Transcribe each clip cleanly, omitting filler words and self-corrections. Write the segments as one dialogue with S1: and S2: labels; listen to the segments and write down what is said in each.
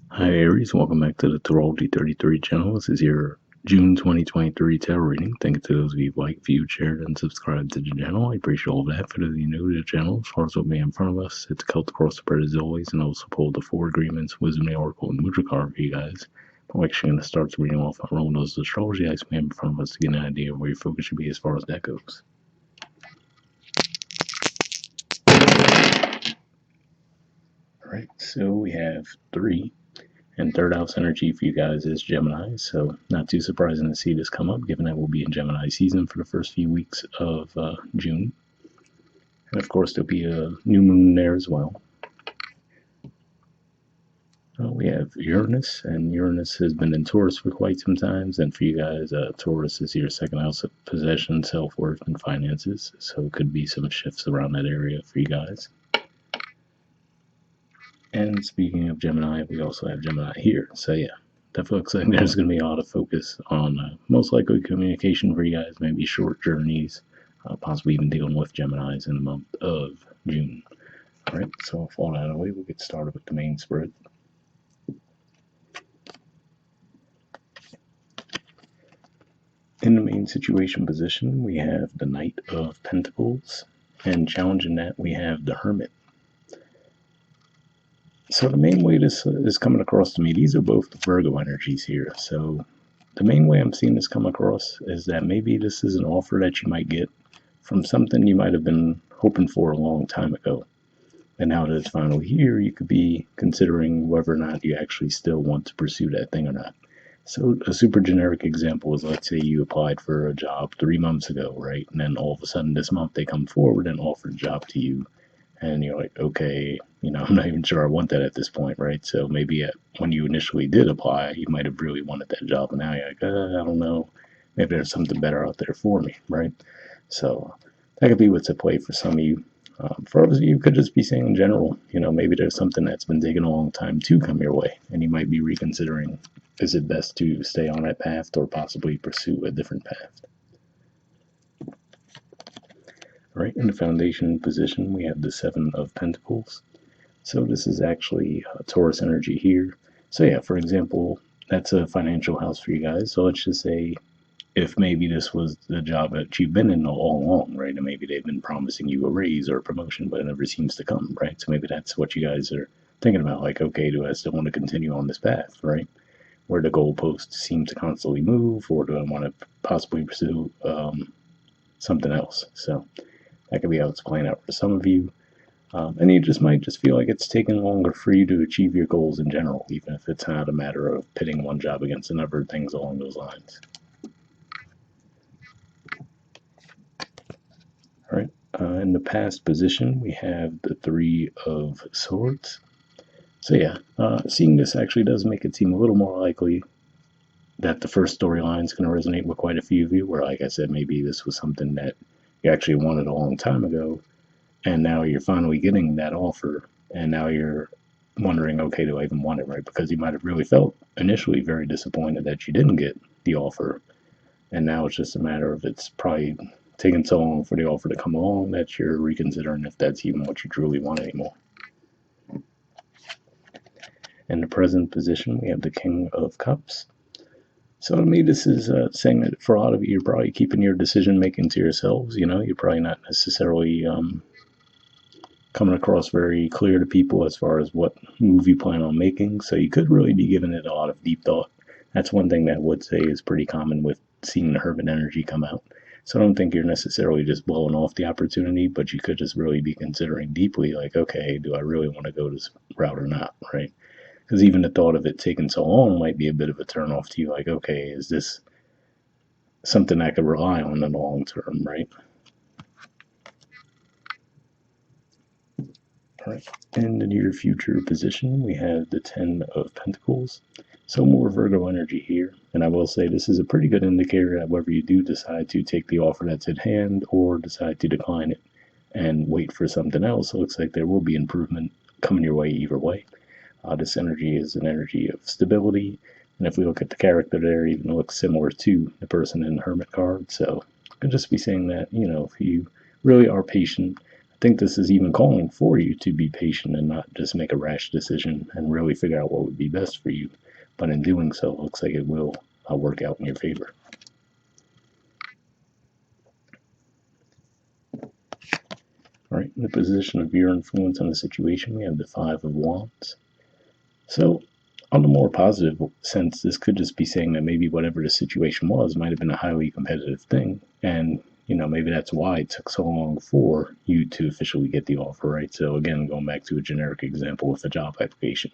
S1: Hi Aries, welcome back to the Astrology 33 channel. This is your June 2023 tarot reading. Thank you to those of you who liked, viewed, shared, and subscribed to the channel. I appreciate all of that. For those of you new to the channel, as far as what we have in front of us, it's a Celtic cross spread as always, and I also pulled the four agreements, wisdom, the oracle, and Mudra card for you guys. I'm actually going to start the reading off on rolling those astrology items we have in front of us to get an idea of where your focus should be as far as that goes. Alright, so we have 3. And third house energy for you guys is Gemini, so not too surprising to see this come up, given that we'll be in Gemini season for the first few weeks of June. And of course, there'll be a new moon there as well. We have Uranus, and Uranus has been in Taurus for quite some time. And for you guys, Taurus is your second house of possession, self-worth, and finances. So it could be some shifts around that area for you guys. And speaking of Gemini, we also have Gemini here. So yeah, definitely looks like there's going to be a lot of focus on most likely communication for you guys, maybe short journeys, possibly even dealing with Geminis in the month of June. All right, so with all that out of the way, we'll get started with the main spread. In the main situation position, we have the Knight of Pentacles, and challenging that, we have the Hermit. So the main way this is coming across to me, these are both the Virgo energies here. So the main way I'm seeing this come across is that maybe this is an offer that you might get from something you might have been hoping for a long time ago. And now that it's finally here, you could be considering whether or not you actually still want to pursue that thing or not. So a super generic example is, let's say you applied for a job 3 months ago, right? And then all of a sudden this month they come forward and offer a job to you. And you're like, okay, I'm not even sure I want that at this point, right? So maybe when you initially did apply, you might have really wanted that job, and now you're like, I don't know, maybe there's something better out there for me, right? So that could be what's at play for some of you. For others of you, could just be saying in general, maybe there's something that's been taking a long time to come your way, and you might be reconsidering, is it best to stay on that path or possibly pursue a different path? Right, in the foundation position, we have the Seven of Pentacles. So this is actually Taurus energy here. So yeah, for example, that's a financial house for you guys. So let's just say if maybe this was the job that you've been in all along, right? And maybe they've been promising you a raise or a promotion, but it never seems to come, right? So maybe that's what you guys are thinking about, like, okay, do I still want to continue on this path, right? Where the goalposts seem to constantly move, or do I want to possibly pursue something else? So that could be how it's playing out for some of you. And you just might just feel like it's taking longer for you to achieve your goals in general, even if it's not a matter of pitting one job against another, things along those lines. All right. In the past position, we have the Three of Swords. So yeah, seeing this actually does make it seem a little more likely that the first storyline is going to resonate with quite a few of you, where, like I said, maybe this was something that you actually wanted a long time ago, and now you're finally getting that offer, and now you're wondering, okay, do I even want it, right? Because you might have really felt initially very disappointed that you didn't get the offer, and now it's just a matter of it's probably taking so long for the offer to come along that you're reconsidering if that's even what you truly want anymore. In the present position, we have the King of Cups. So to me, this is saying that for a lot of you, you're probably keeping your decision making to yourselves. You're probably not necessarily coming across very clear to people as far as what move you plan on making. So you could really be giving it a lot of deep thought. That's one thing that I would say is pretty common with seeing the Hermit energy come out. So I don't think you're necessarily just blowing off the opportunity, but you could just really be considering deeply, like, okay, do I really want to go this route or not, right? Because even the thought of it taking so long might be a bit of a turnoff to you, like, okay, is this something I could rely on in the long term, right? All right. In the near future position, we have the Ten of Pentacles. So more Virgo energy here. And I will say this is a pretty good indicator that whether you do decide to take the offer that's at hand or decide to decline it and wait for something else, it looks like there will be improvement coming your way either way. This energy is an energy of stability. And if we look at the character there, even looks similar to the person in the Hermit card. So I could just be saying that, if you really are patient, think this is even calling for you to be patient and not just make a rash decision and really figure out what would be best for you. But in doing so, it looks like it will work out in your favor. All right, in the position of your influence on the situation, we have the Five of Wands. So, on the more positive sense, this could just be saying that maybe whatever the situation was might have been a highly competitive thing, and maybe that's why it took so long for you to officially get the offer, right? So again, going back to a generic example with a job application,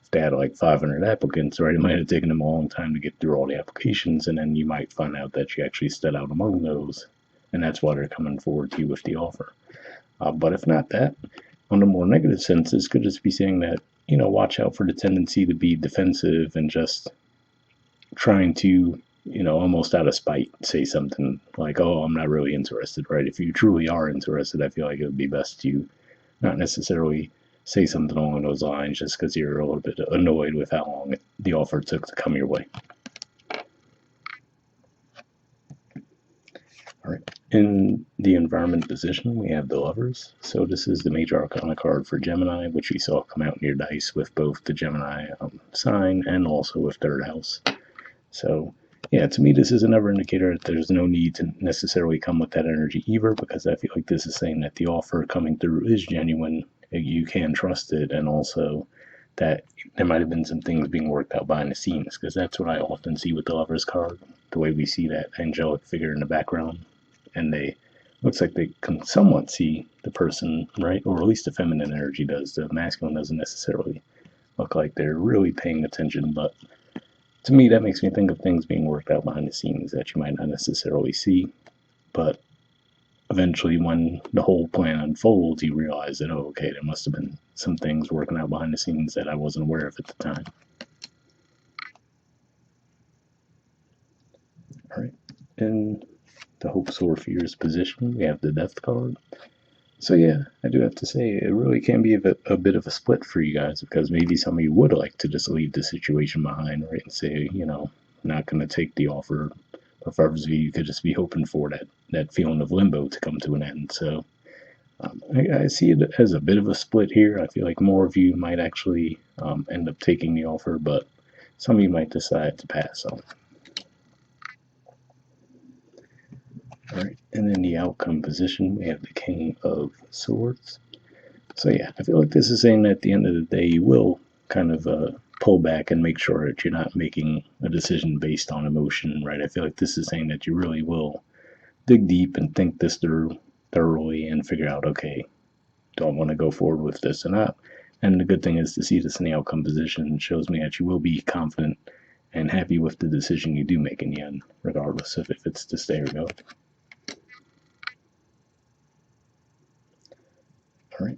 S1: if they had like 500 applicants, right, it might have taken them a long time to get through all the applications, and then you might find out that you actually stood out among those, and that's why they're coming forward to you with the offer. But if not that, on the more negative sense, this could just be saying that, watch out for the tendency to be defensive and just trying to, almost out of spite, say something like, oh, I'm not really interested, right? If you truly are interested, I feel like it would be best to not necessarily say something along those lines just because you're a little bit annoyed with how long the offer took to come your way. All right. In the environment position, we have the Lovers. So this is the major arcana card for Gemini, which we saw come out in your dice with both the Gemini sign and also with third house. So yeah, to me, this is another indicator that there's no need to necessarily come with that energy either, because I feel like this is saying that the offer coming through is genuine, you can trust it, and also that there might have been some things being worked out behind the scenes, because that's what I often see with the Lovers card, the way we see that angelic figure in the background, and they looks like they can somewhat see the person, right? Or at least the feminine energy does. The masculine doesn't necessarily look like they're really paying attention, but to me, that makes me think of things being worked out behind the scenes that you might not necessarily see, but eventually, when the whole plan unfolds, you realize that, oh, okay, there must have been some things working out behind the scenes that I wasn't aware of at the time. All right. In the hopes or fears position, we have the Death card. So yeah, I do have to say, it really can be a bit of a split for you guys, because maybe some of you would like to just leave the situation behind, right, and say, not going to take the offer. But for others of you, you could just be hoping for that feeling of limbo to come to an end. So I see it as a bit of a split here. I feel like more of you might actually end up taking the offer, but some of you might decide to pass on. All right, and in the outcome position, we have the King of Swords. So yeah, I feel like this is saying that at the end of the day, you will kind of pull back and make sure that you're not making a decision based on emotion, right? I feel like this is saying that you really will dig deep and think this through thoroughly and figure out, okay, do I want to go forward with this or not? And the good thing is to see this in the outcome position shows me that you will be confident and happy with the decision you do make in the end, regardless of if it's to stay or go. All right.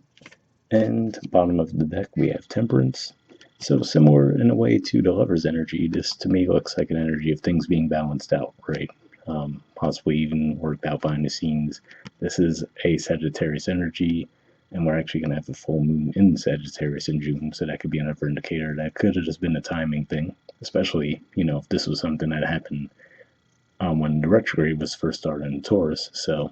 S1: And bottom of the deck, we have Temperance. So similar in a way to the Lover's energy, this to me looks like an energy of things being balanced out, right? Possibly even worked out behind the scenes. This is a Sagittarius energy, and we're actually going to have a full moon in Sagittarius in June, so that could be another indicator. That could have just been a timing thing, especially, if this was something that happened when the retrograde was first started in Taurus. So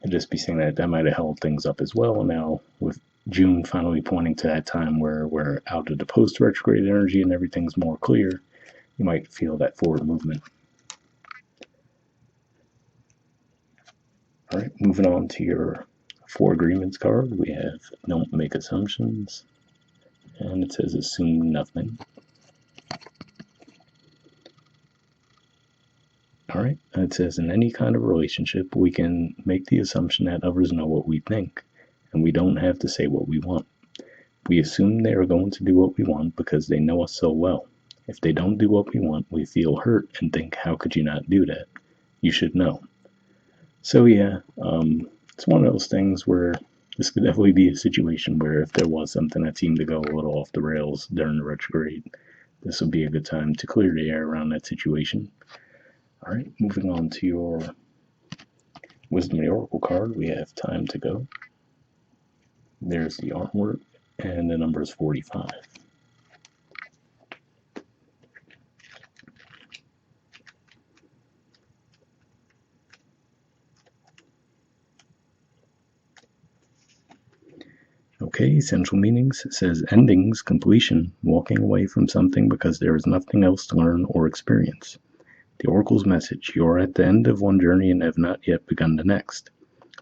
S1: I'd just be saying that might have held things up as well. Now, with June finally pointing to that time where we're out of the post retrograde energy and everything's more clear, you might feel that forward movement. All right, moving on to your 4 agreements card, we have don't make assumptions, and it says assume nothing. All right, and it says in any kind of relationship, we can make the assumption that others know what we think, and we don't have to say what we want. We assume they are going to do what we want because they know us so well. If they don't do what we want, we feel hurt and think, how could you not do that? You should know. So yeah, it's one of those things where this could definitely be a situation where if there was something that seemed to go a little off the rails during the retrograde, this would be a good time to clear the air around that situation. All right, moving on to your Wisdom of the Oracle card, we have time to go. There's the artwork, and the number is 45. Okay, essential meanings says endings, completion, walking away from something because there is nothing else to learn or experience. The Oracle's message: you are at the end of one journey and have not yet begun the next.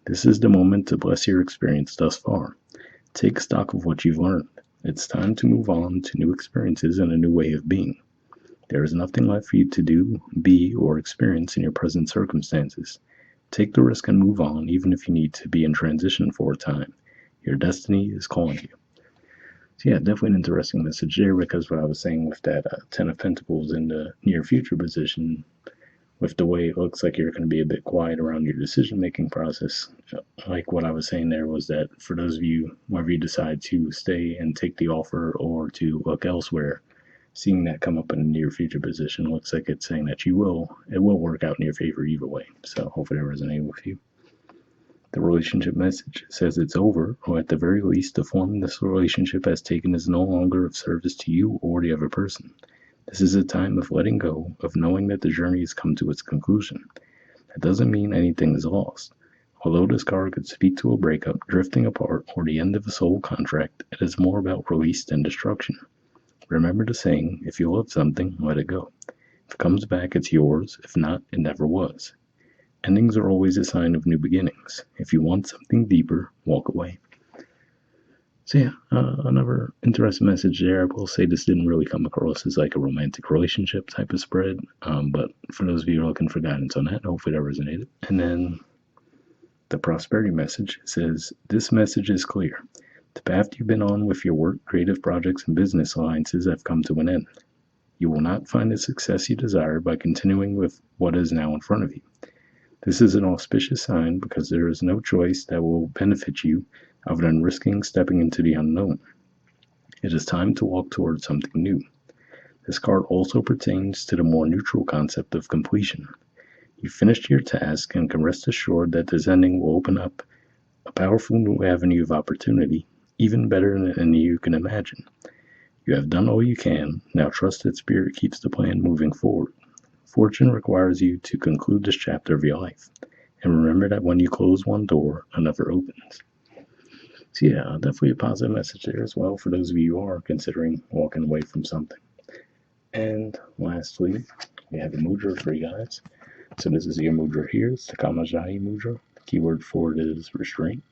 S1: This is the moment to bless your experience thus far. Take stock of what you've learned. It's time to move on to new experiences and a new way of being. There is nothing left for you to do, be, or experience in your present circumstances. Take the risk and move on, even if you need to be in transition for a time. Your destiny is calling you. So yeah, definitely an interesting message there, because what I was saying with that Ten of Pentacles in the near future position, with the way it looks like you're going to be a bit quiet around your decision-making process, like what I was saying there was that for those of you, whether you decide to stay and take the offer or to look elsewhere, seeing that come up in a near future position looks like it's saying that it will work out in your favor either way. So hopefully it resonates with you. The relationship message says it's over, or at the very least, the form this relationship has taken is no longer of service to you or the other person. This is a time of letting go, of knowing that the journey has come to its conclusion. That doesn't mean anything is lost. Although this card could speak to a breakup, drifting apart, or the end of a soul contract, it is more about release than destruction. Remember the saying, if you love something, let it go. If it comes back, it's yours. If not, it never was. Endings are always a sign of new beginnings. If you want something deeper, walk away. So yeah, another interesting message there. I will say this didn't really come across as like a romantic relationship type of spread, but for those of you who are looking for guidance on that, hopefully that resonated. And then the prosperity message says, this message is clear. The path you've been on with your work, creative projects, and business alliances have come to an end. You will not find the success you desire by continuing with what is now in front of you. This is an auspicious sign because there is no choice that will benefit you other than risking stepping into the unknown. It is time to walk towards something new. This card also pertains to the more neutral concept of completion. You finished your task and can rest assured that this ending will open up a powerful new avenue of opportunity, even better than any you can imagine. You have done all you can. Now trust that Spirit keeps the plan moving forward. Fortune requires you to conclude this chapter of your life. And remember that when you close one door, another opens. So yeah, definitely a positive message there as well for those of you who are considering walking away from something. And lastly, we have a mudra for you guys. So this is your mudra here. It's the Kamajayi mudra. The keyword for it is restraint.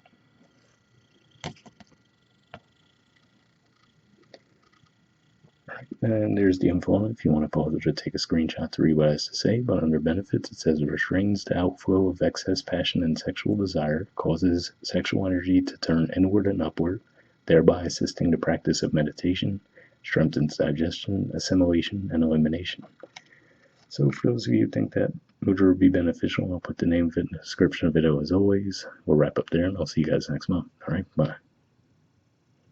S1: And there's the info on it if you want to pause it or take a screenshot to read what it has to say. But under benefits, it says it restrains the outflow of excess passion and sexual desire, causes sexual energy to turn inward and upward, thereby assisting the practice of meditation, strengthens digestion, assimilation, and elimination. So for those of you who think that mudra would be beneficial, I'll put the name of it in the description of the video as always. We'll wrap up there, and I'll see you guys next month. All right, bye.